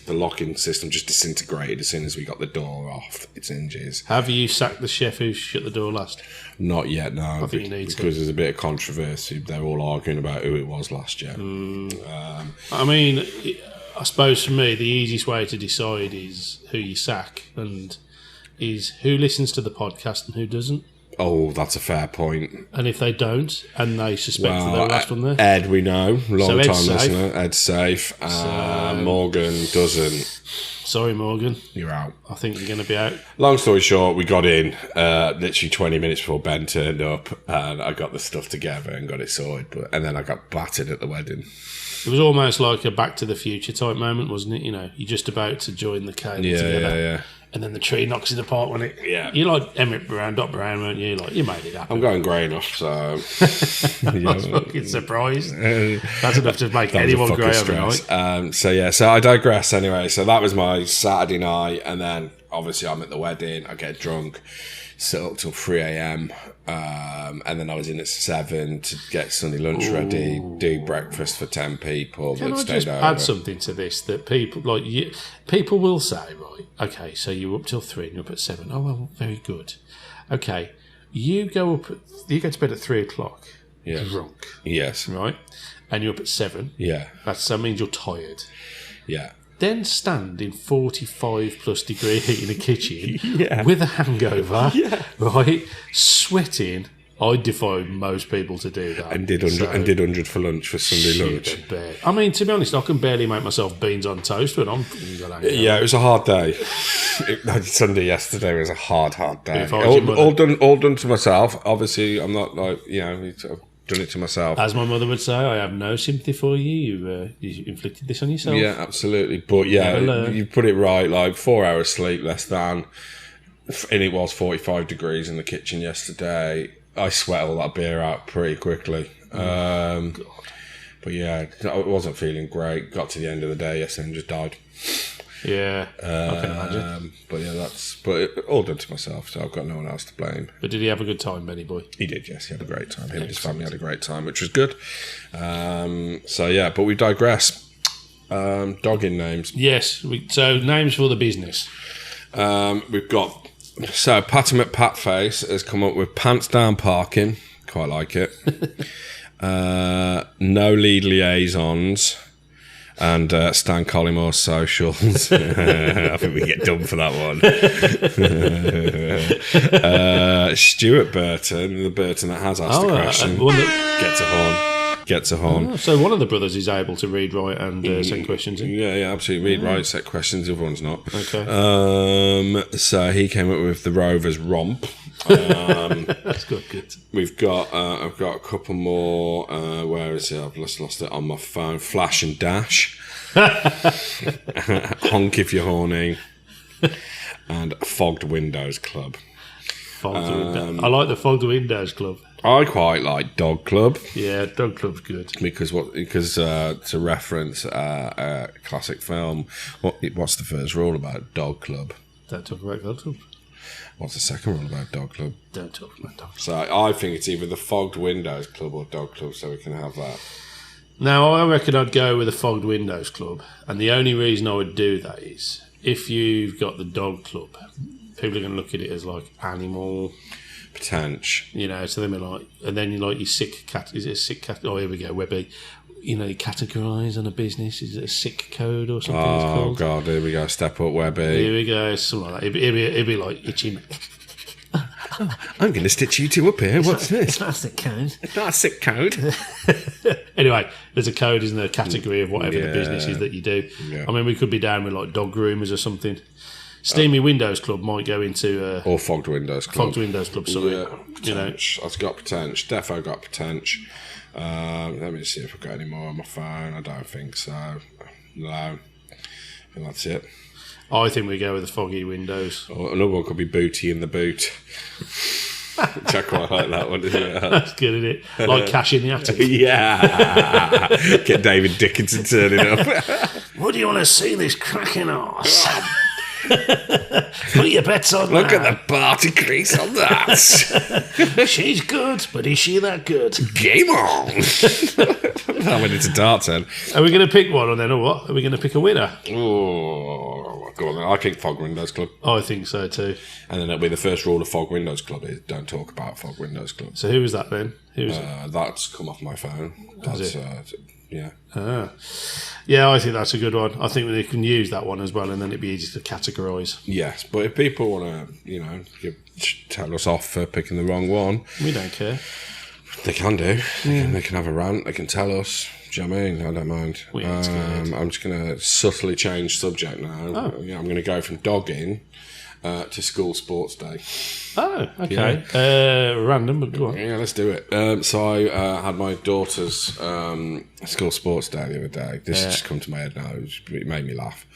the locking system just disintegrated as soon as we got the door off its hinges. Have you sacked the chef who shut the door last? Not yet, no. I think you need to. Because there's a bit of controversy. They're all arguing about who it was last year. I mean, I suppose for me, the easiest way to decide is who you sack and is who listens to the podcast and who doesn't. Oh, that's a fair point. And if they don't, and they suspect that they're last one there? Ed, we know, long Ed's time safe. listener. Ed's safe. Morgan doesn't. Sorry, Morgan. You're out. I think you're going to be out. Long story short, we got in literally 20 minutes before Ben turned up, and I got the stuff together and got it sorted. And then I got battered at the wedding. It was almost like a Back to the Future type moment, wasn't it? You know, you're just about to join the cable together. Yeah. And then the tree knocks it apart when it... Yeah. You're like Emmett Brown, Doc Brown, weren't you? Like, you made it happen. I'm going grey enough, so... I was fucking surprised. That's enough to make anyone grey overnight. So I digress anyway. So that was my Saturday night, and then obviously I'm at the wedding, I get drunk, sit up till 3 a.m, and then I was in at 7 to get Sunday lunch ready, do breakfast for 10 people. Can I just add something to this that people people will say, right, okay, so you're up till 3 and you're up at 7. Oh, well, very good. Okay, you go to bed at 3 o'clock, drunk, Yes. right, and you're up at 7. Yeah. That means you're tired. Yeah. Then stand in 45 plus degree heat in a kitchen with a hangover, right, sweating. I defy most people to do that. And did 100 for lunch for Sunday lunch. I mean, to be honest, I can barely make myself beans on toast when I'm... Yeah, it was a hard day. Sunday yesterday was a hard day. If I was your mother- All done to myself. Obviously, I'm not like, I've done it to myself. As my mother would say, I have no sympathy for you. You inflicted this on yourself. Yeah, absolutely. But you put it right, like 4 hours sleep less than, and it was 45 degrees in the kitchen yesterday. I sweat all that beer out pretty quickly. But yeah, I wasn't feeling great. Got to the end of the day yesterday and just died. Yeah, I can imagine. But all done to myself, so I've got no one else to blame. But did he have a good time, Benny boy? He did, yes. He had a great time. Him and his family had a great time, which was good. But we digress. Dogging names. Yes, so names for the business. We've got... So, Patty McPatface has come up with Pants Down Parking. Quite like it. No Lead Liaisons. And Stan Collimore's Socials. I think we get done for that one. Stuart Burton, the Burton that has asked the question, gets a horn. Oh, so one of the brothers is able to read, write, and send questions in? Yeah, absolutely. Read, write, set questions. The other one's not. Okay. So he came up with the Rovers Romp. That's good. I've got a couple more. Where is it? I've lost it on my phone. Flash and Dash. Honk if you're horny. And Fogged Windows Club. I like the Fogged Windows Club. I quite like Dog Club. Yeah, Dog Club's good. Because to reference a classic film, what's the first rule about Dog Club? Don't talk about Dog Club. What's the second rule about Dog Club? Don't talk about Dog Club. So I think it's either the Fogged Windows Club or Dog Club, so we can have that. Now, I reckon I'd go with the Fogged Windows Club, and the only reason I would do that is if you've got the Dog Club, people are going to look at it as like animal... Potential. So then and then you sick cat. Is it a sick cat? Oh, here we go. Webby, you categorise on a business. Is it a sick code or something? Oh, it's called? God, here we go. Step up, Webby. Here we go. Something like that. It'd be like itching. I'm going to stitch you two up here. What's this? It's not a sick code. It's not a sick code. Anyway, there's a code, isn't there? A category of whatever the business is that you do. Yeah. I mean, we could be down with like dog groomers or something. Steamy Windows Club might go into... or Fogged Windows Club. Fogged Windows Club, sorry. Yeah, I've got potential. Defo got potential. Let me see if I've got any more on my phone. I don't think so. No. I think that's it. I think we go with the Foggy Windows. Or another one could be Booty in the Boot. Which I quite like that one, isn't it? That's good, isn't it? Like Cash in the Attic. Yeah. Get David Dickinson turning up. What do you want to see this cracking arse? Put your bets on Look that. at the party crease on that. She's good, but is she that good? Game on. I went into darts then. Are we going to pick one, or then, or what? Are we going to pick a winner? Oh, go on then. I'll kick Fog Windows Club. I think so too. And then that'll be the first rule of Fog Windows Club is don't talk about Fog Windows Club. So who was that then? Who was it? That's come off my phone. That's, yeah. Yeah, I think that's a good one. I think they can use that one as well, and then it'd be easy to categorise. Yes, but if people want to, tell us off for picking the wrong one, We don't care. they can do. They can have a rant. They can tell us. Do you know what I mean? I don't mind. We ain't scared. I'm just going to subtly change subject now. Oh. Yeah, I'm going to go from dogging to school sports day. Oh, okay. Random, but go on. Yeah, let's do it. So I had my daughter's school sports day the other day. This has just come to my head now. It made me laugh.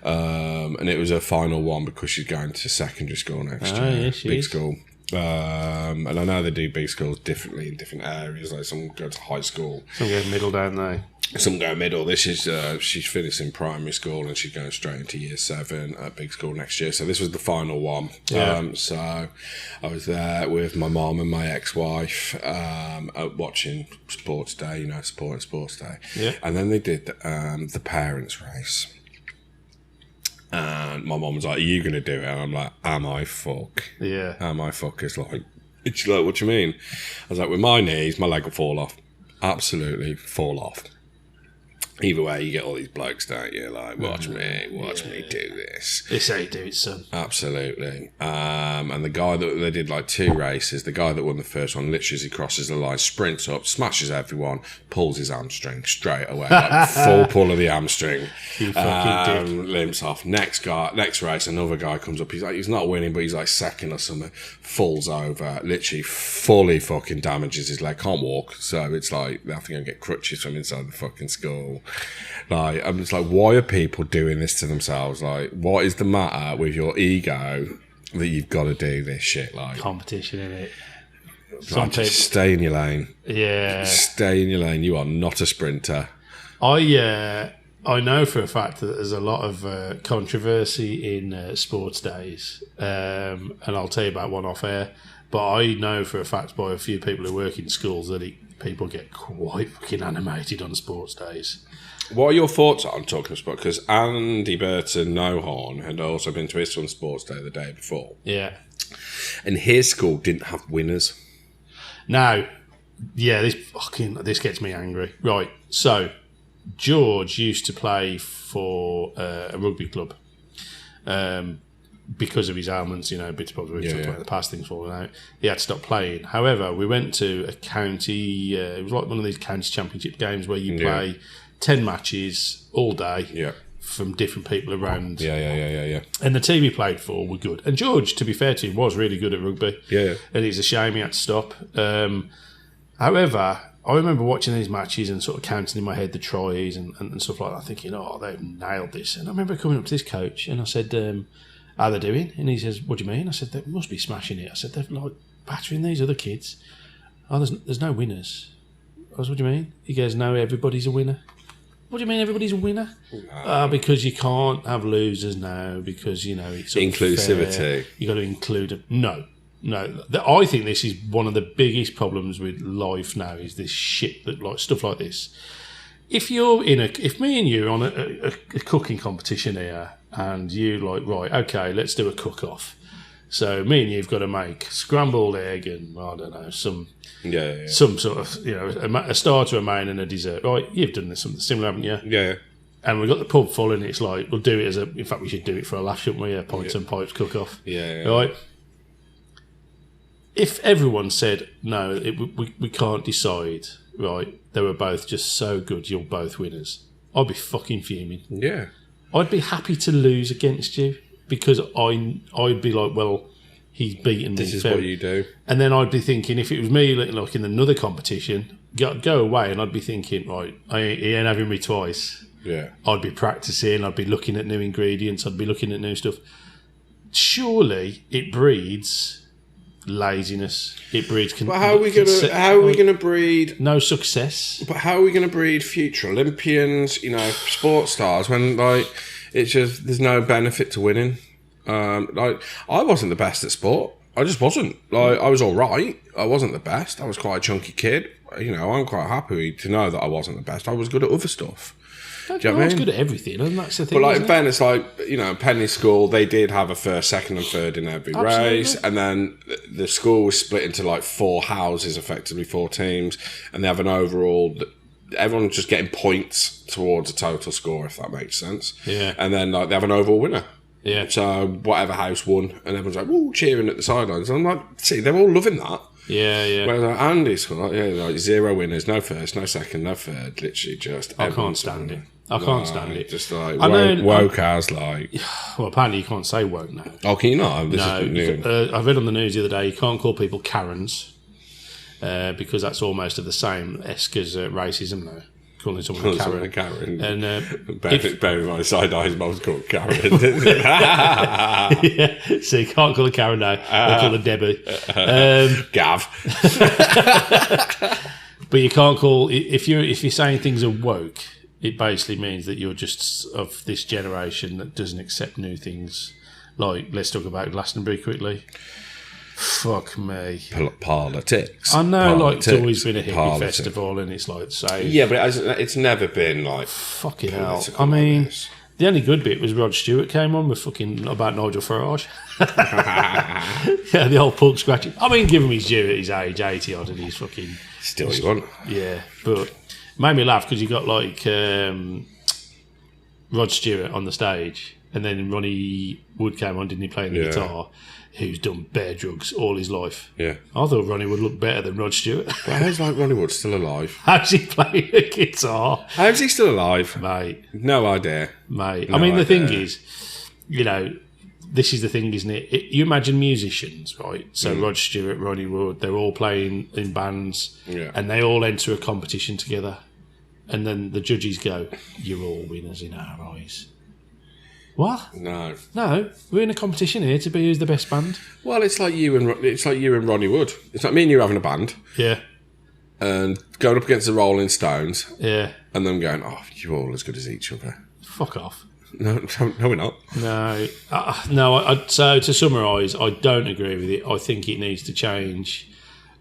And it was her final one because she's going to secondary school next year. Yes, she big is. school. And I know they do big schools differently in different areas. Like some go to high school, Some go middle, don't they? some go middle. This is she's finishing primary school and she's going straight into year 7 at big school next year. So this was the final one. Yeah. So I was there with my mum and my ex-wife watching Sports Day, supporting Sports Day. Yeah. And then they did the parents' race. And my mum was like, "Are you going to do it?" And I'm like, "Am I fuck? Yeah. Am I fuck?" It's like, what do you mean? I was like, with my knees, my leg will fall off. Absolutely fall off. Either way, you get all these blokes, don't you? Like, watch me do this. It's how you do it, son. Absolutely. And the guy that they did like 2 races, the guy that won the first one, literally as he crosses the line, sprints up, smashes everyone, pulls his hamstring straight away. Like full pull of the hamstring. You fucking dick. Limps off. Next race, another guy comes up. He's not winning, but he's like second or something. Falls over, literally fully fucking damages his leg. Can't walk. So it's like they have to go and get crutches from inside the fucking school. Like, I'm just like, why are people doing this to themselves? Like, what is the matter with your ego that you've got to do this shit? Like, Competition, innit? like just stay in your lane. Yeah. Stay in your lane. You are not a sprinter. I know for a fact that there's a lot of controversy in sports days, and I'll tell you about one off air. But I know for a fact by a few people who work in schools that people get quite fucking animated on sports days. What are your thoughts on talking sport? Because Andy Burton Nohorn had also been to his son's sports day the day before, Yeah. and his school didn't have winners. Now, yeah, this gets me angry. Right, so George used to play for a rugby club because of his ailments, bits of the past things falling out. He had to stop playing. However, we went to a county, it was like one of these county championship games where you play 10 matches all day from different people around. Yeah. And the team he played for were good. And George, to be fair to him, was really good at rugby. Yeah. And it's a shame he had to stop. However, I remember watching these matches and sort of counting in my head the tries and stuff like that, thinking, they've nailed this. And I remember coming up to this coach and I said, how are they doing? And he says, what do you mean? I said, they must be smashing it. I said, they're like battering these other kids. Oh, there's no winners. I was, what do you mean? He goes, no, everybody's a winner. What do you mean everybody's a winner? Because you can't have losers now because, it's inclusivity. You got to include them. No. I think this is one of the biggest problems with life now is this shit, stuff like this. If me and you are on a cooking competition here and you right, okay, let's do a cook-off. So me and you've got to make scrambled egg and, I don't know, some sort of, a starter, a main and a dessert. Right, you've done something similar, haven't you? Yeah. And we've got the pub full and it's like, we'll do it in fact, we should do it for a laugh, shouldn't we? A pints and pipes cook-off. Yeah. Right? If everyone said, no, we can't decide, right, they were both just so good, you're both winners, I'd be fucking fuming. Yeah. I'd be happy to lose against you because I'd be like, well, he's beaten me. This is what you do. And then I'd be thinking, if it was me, like in another competition, go away, and I'd be thinking, right, he ain't having me twice. Yeah. I'd be practicing, I'd be looking at new ingredients, I'd be looking at new stuff. Surely it breeds laziness. It breeds. But how are we gonna breed no success? But how are we gonna breed future Olympians? Sports stars when it's just there's no benefit to winning. Like, I wasn't the best at sport. I just wasn't. Like, I was all right. I wasn't the best. I was quite a chunky kid. You know, I'm quite happy to know that I wasn't the best. I was good at other stuff. Do you know what I mean? Good at everything, and that's the thing. But like in fairness, like, you know, Penny School, they did have a first, second, and third in every race, and then the school was split into like 4 houses, effectively 4 teams, and they have an overall. Everyone's just getting points towards a total score, if that makes sense. Yeah. And then like they have an overall winner. Yeah. So whatever house won, and everyone's like, "Woo!" cheering at the sidelines. And I'm like, see, they're all loving that. Yeah, yeah. Whereas like Andy's like, like 0 winners, no first, no second, no third. Literally just. I can't stand it. I can't stand it. Just like woke as like. Well, apparently you can't say woke now. Oh, can you not? No, I read on the news the other day you can't call people Karens because that's almost of the same esque as racism now. Calling someone a Karen. And bear in mind, Side-Eye's mum's called Karen. Yeah, so you can't call her Karen now. Or call her Debbie. Gav. But you can't call if you're saying things are woke. It basically means that you're just of this generation that doesn't accept new things. Like, let's talk about Glastonbury quickly. Fuck me. Politics. I know, like, it's always been a hippie festival and it's like, say... Yeah, but it's never been, like... Fucking hell. I mean, the only good bit was Rod Stewart came on with fucking about Nigel Farage. Yeah, the old pug scratching. I mean, give him his due at his age, 80 odd, and he's fucking... Still you want. Yeah, but... Made me laugh because you got like Rod Stewart on the stage, and then Ronnie Wood came on, didn't he, playing the guitar? Who's done bear drugs all his life. Yeah, I thought Ronnie would look better than Rod Stewart. Well, how's like Ronnie Wood still alive? How's he playing the guitar? How's he still alive, mate? No idea, mate. No I mean, idea. the thing is, you know. This is the thing, isn't it? You imagine musicians, right? So Rod Stewart, Ronnie Wood, they're all playing in bands, and they all enter a competition together. And then the judges go, "You're all winners in our eyes." What? No, we're in a competition here to be who's the best band. Well, it's like you and Ronnie Wood. It's like me and you having a band. Yeah. And going up against the Rolling Stones. Yeah. And them going, "Oh, you're all as good as each other." Fuck off. No, we're not. No. So to summarise, I don't agree with it. I think it needs to change.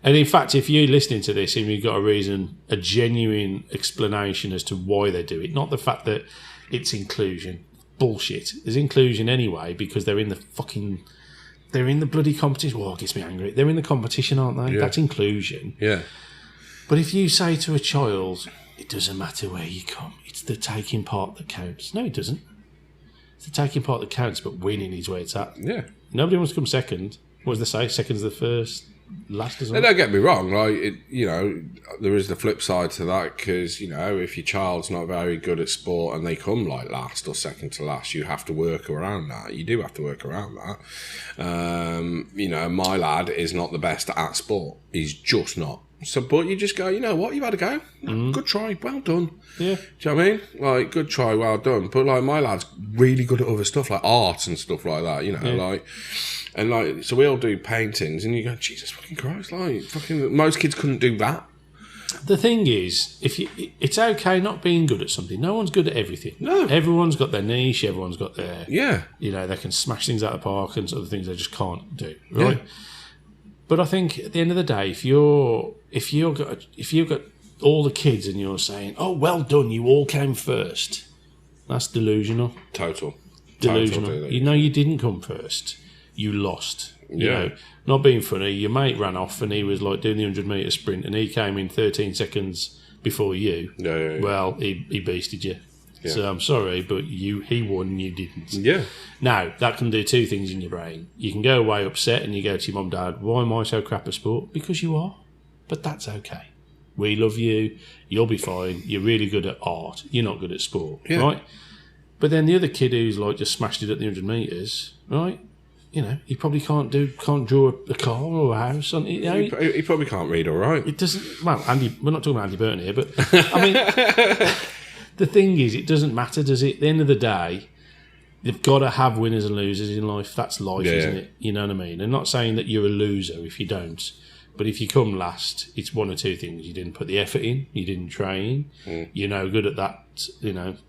And in fact, if you're listening to this and you've got a genuine explanation as to why they do it, not the fact that it's inclusion. Bullshit. There's inclusion anyway because they're in the bloody competition. Well, it gets me angry. They're in the competition, aren't they? Yeah. That's inclusion. Yeah. But if you say to a child, it doesn't matter where you come, it's the taking part that counts. No, it doesn't. It's the taking part that counts, but winning is where it's at. Yeah. Nobody wants to come second. What does they say? Second's the first. Last as well. Don't get me wrong, like there is the flip side to that because if your child's not very good at sport and they come like last or second to last, you have to work around that. You do have to work around that. My lad is not the best at sport. He's just not. So, but you just go, you know what, you've had a go. Good try, well done. Yeah. Do you know what I mean? Like, good try, well done. But like my lad's really good at other stuff like art and stuff like that. So we all do paintings, and you go, Jesus fucking Christ! Like, fucking most kids couldn't do that. The thing is, it's okay not being good at something. No one's good at everything. No, everyone's got their niche. Everyone's got their they can smash things out of the park, and other things they just can't do. Right. Yeah. But I think at the end of the day, if you've got all the kids and you're saying, "Oh, well done, you all came first," that's delusional. Total delusional. You didn't come first. You lost. Not being funny, your mate ran off and he was like doing the 100-metre sprint and he came in 13 seconds before you. Yeah. Well, he beasted you. Yeah. So I'm sorry, but he won and you didn't. Yeah. Now, that can do two things in your brain. You can go away upset and you go to your mum, dad, why am I so crap at sport? Because you are. But that's okay. We love you. You'll be fine. You're really good at art. You're not good at sport. Yeah. Right? But then the other kid who's like just smashed it at the 100 metres, right? He probably can't draw a car or a house. He probably can't read all right. It doesn't. Well, we're not talking about Andy Burton here, but I mean, the thing is, it doesn't matter, does it? At the end of the day, you've got to have winners and losers in life. That's life, isn't it? You know what I mean? I'm not saying that you're a loser if you don't, but if you come last, it's one or two things: you didn't put the effort in, you didn't train, you're no good at that,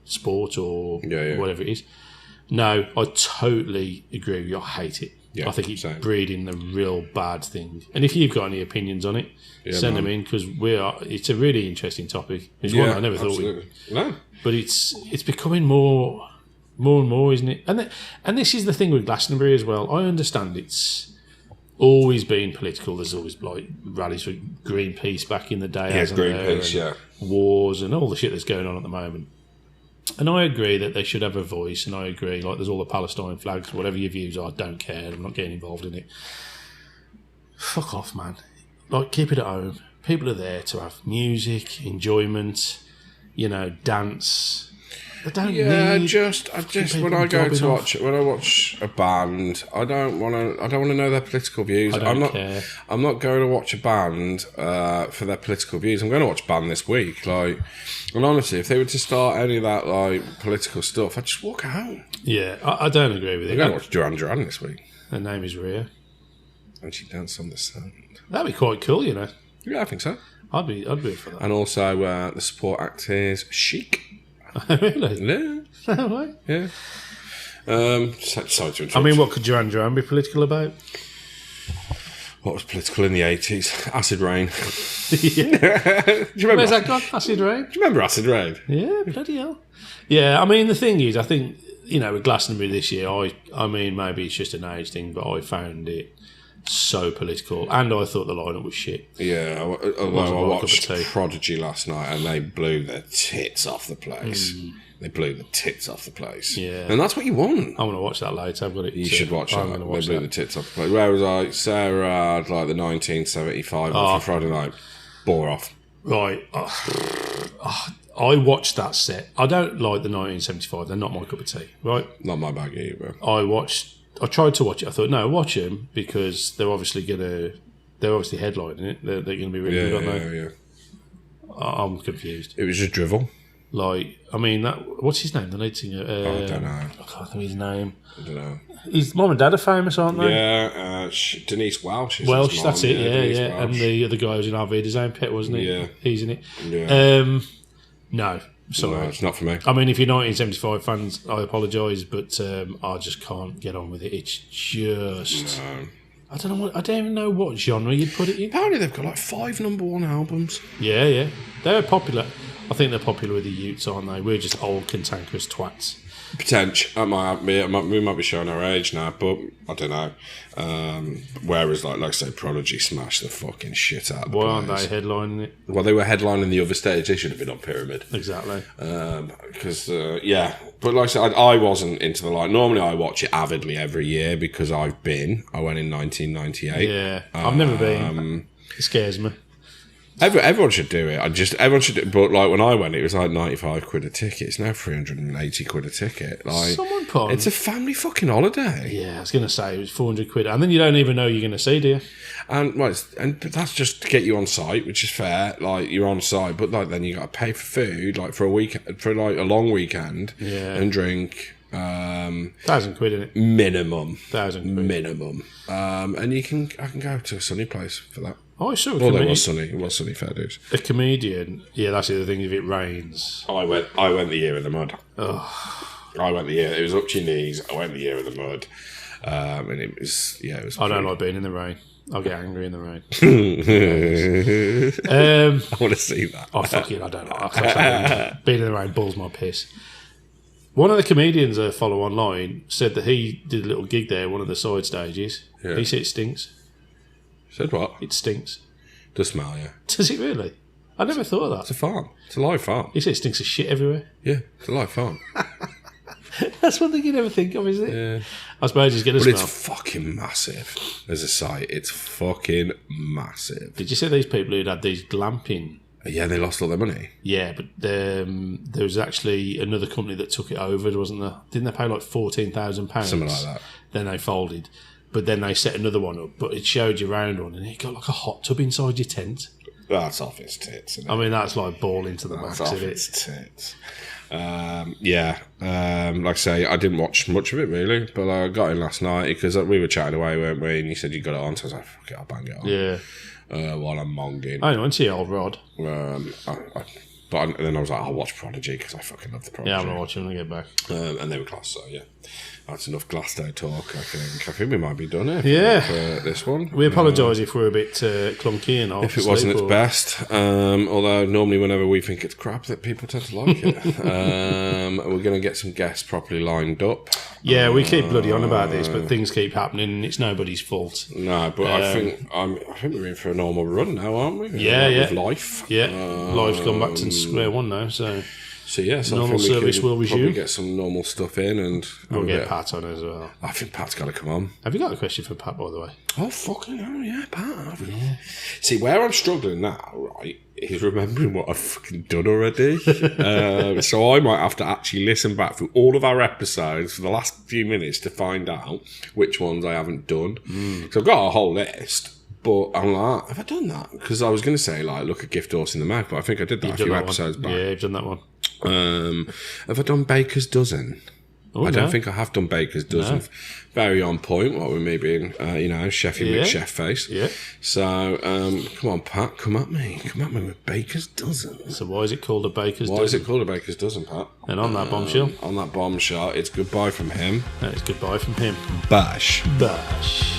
sport or whatever it is. No, I totally agree with you. I hate it. Yeah, I think it's same. breeding the real bad thing. And if you've got any opinions on it, send them in, because it's a really interesting topic. It's one I never thought we'd. No. But it's becoming more and more, isn't it? And this is the thing with Glastonbury as well. I understand it's always been political. There's always like rallies for Greenpeace back in the day. Yeah, Greenpeace, wars and all the shit that's going on at the moment. And I agree that they should have a voice, and I agree, like, there's all the Palestine flags, whatever your views are, don't care, I'm not getting involved in it. Fuck off, man. Like, keep it at home. People are there to have music, enjoyment, dance. They don't need I just when I watch a band, I don't want to know their political views. I'm not care. I'm not going to watch a band for their political views. I'm going to watch a band this week. Like, and honestly, if they were to start any of that like political stuff, I'd just walk out. Yeah, I don't agree with it. I'm going to watch Duran Duran this week. Her name is Rhea. And she danced on the sand. That'd be quite cool, Yeah, I think so. I'd be for that. And also the support act is Chic. Really? Yeah. No way. Yeah. Sorry to interrupt. I mean, what could Duran Duran be political about? What was political in the 80s? Acid Rain. Yeah. Do you remember? Where's that gone? Acid Rain? Do you remember Acid Rain? Yeah, bloody hell. Yeah, I mean, the thing is, I think, with Glastonbury this year, I mean, maybe it's just an age thing, but I found it so political, and I thought the lineup was shit. Yeah, although I watched Prodigy last night, and they blew their tits off the place. They blew the tits off the place. Yeah. And that's what you want. I'm going to watch that later. I've got it. You should watch I'm that. going to watch They blew that. the tits off the place. Whereas like Sarah had like the 1975 one for Friday night. Bore off. Right. I watched that set. I don't like the 1975. They're not my cup of tea. Right. Not my bag either. I tried to watch it. I thought, no, watch them, because they're obviously headlining it. They're going to be really good, aren't they? Yeah. I'm confused. It was just drivel. Like, I mean, what's his name? The lead singer. I don't know. I can't think of his name. I don't know. His mum and dad are famous, aren't they? Yeah, Denise Welsh. Welsh, that's it. Yeah. Welsh. And the other guy was in RV Design Pet, wasn't he? Yeah. He's in it. Yeah. No, sorry. No, it's not for me. I mean, if you're 1975 fans, I apologise, but I just can't get on with it. It's just... No. I don't even know what genre you'd put it in. Apparently they've got like 5 #1 albums. Yeah. They're popular. I think they're popular with the youths, aren't they? We're just old, cantankerous twats. Potential. We might be showing our age now, but I don't know. Whereas, like I say, Prodigy smashed the fucking shit out of the Why aren't they place. headlining it? Well, they were headlining the other stage. They should have been on Pyramid. Exactly. Because, But like I said, I wasn't into the line. Normally, I watch it avidly every year because I went in 1998. Yeah. I've never been. It scares me. Everyone should do it. Everyone should do it. But like when I went, it was like 95 quid a ticket. It's now 380 quid a ticket. Like, Someone put on. it's a family fucking holiday. Yeah, I was going to say it was 400 quid. And then you don't even know you're going to see, do you? And but that's just to get you on site, which is fair. Like, you're on site, but like then you got to pay for food, like for a week, for like a long weekend, and drink. 1,000 quid in it. Minimum. 1,000 quid. Minimum. And I can go to a sunny place for that. Oh, I saw a Well, comedian. it was sunny, fair dues. A comedian. Yeah, that's the other thing. If it rains, I went the year in the mud. oh, I went the year. It was up to your knees. I went the year in the mud, and it was I don't like being in the rain. I'll get angry in the rain. I want to see that. Oh, fuck it, I don't like. I can't stand being in the rain balls my piss. One of the comedians I follow online said that he did a little gig there, one of the side stages. Yeah. He said it stinks. Said what? It stinks. Does smell, yeah. Does it really? I never thought of It's a that. farm. It's a live farm. He said it stinks of shit everywhere. Yeah, it's a live farm. That's one thing you never think of, isn't it? Yeah. I suppose he's going to But smell. it's fucking massive as a site. It's fucking massive. Did you see these people who'd had these glamping? Yeah, they lost all their money. Yeah, but there was actually another company that took it over, wasn't there? Didn't they pay like £14,000? Something like that. Then they folded. But then they set another one up, but it showed you around one, and it got like a hot tub inside your tent. That's off its tits, isn't it? I mean, that's like balling to the That's max off of it. its tits. Like I say, I didn't watch much of it really, but I got in last night because we were chatting away, weren't we? And you said you got it on, so I was like, fuck it, I'll bang it on. Yeah. While I'm monging. I know, and see old Rod. Then I was like, I'll watch Prodigy because I fucking love the Prodigy. Yeah, I'm going to watch him when I get back. And they were class, so yeah. That's enough Glasgow talk, I think. I think we might be done here for this one. We apologise if we're a bit clunky and if it wasn't its best. Although normally whenever we think it's crap, that people tend to like it. We're going to get some guests properly lined up. Yeah, we keep bloody on about this, but things keep happening and it's nobody's fault. No, but I think we're in for a normal run now, aren't we? Yeah. With life. Yeah, life's gone back to square one now, so... So yes, normal service will resume. Probably get some normal stuff in, and we'll get Pat on as well. I think Pat's got to come on. Have you got a question for Pat, by the way? Oh fucking hell, yeah, Pat. Yeah. See, where I'm struggling now, right, is remembering what I've fucking done already. So I might have to actually listen back through all of our episodes for the last few minutes to find out which ones I haven't done. So I've got a whole list. But I'm like, have I done that? Because I was going to say, like, look at Gift Horse in the Mouth, but I think I did that a few episodes back. Yeah, you've done that one. Have I done Baker's Dozen? Oh, I don't think I have done Baker's Dozen. No. Very on point, what with me being, Chefy McChef face. Yeah. So, come on, Pat, come at me. Come at me with Baker's Dozen. So why is it called a Baker's Dozen? Why is it called a Baker's Dozen, Pat? And on that bombshell? On that bombshell, it's goodbye from him. It's goodbye from him. BOSH. BOSH.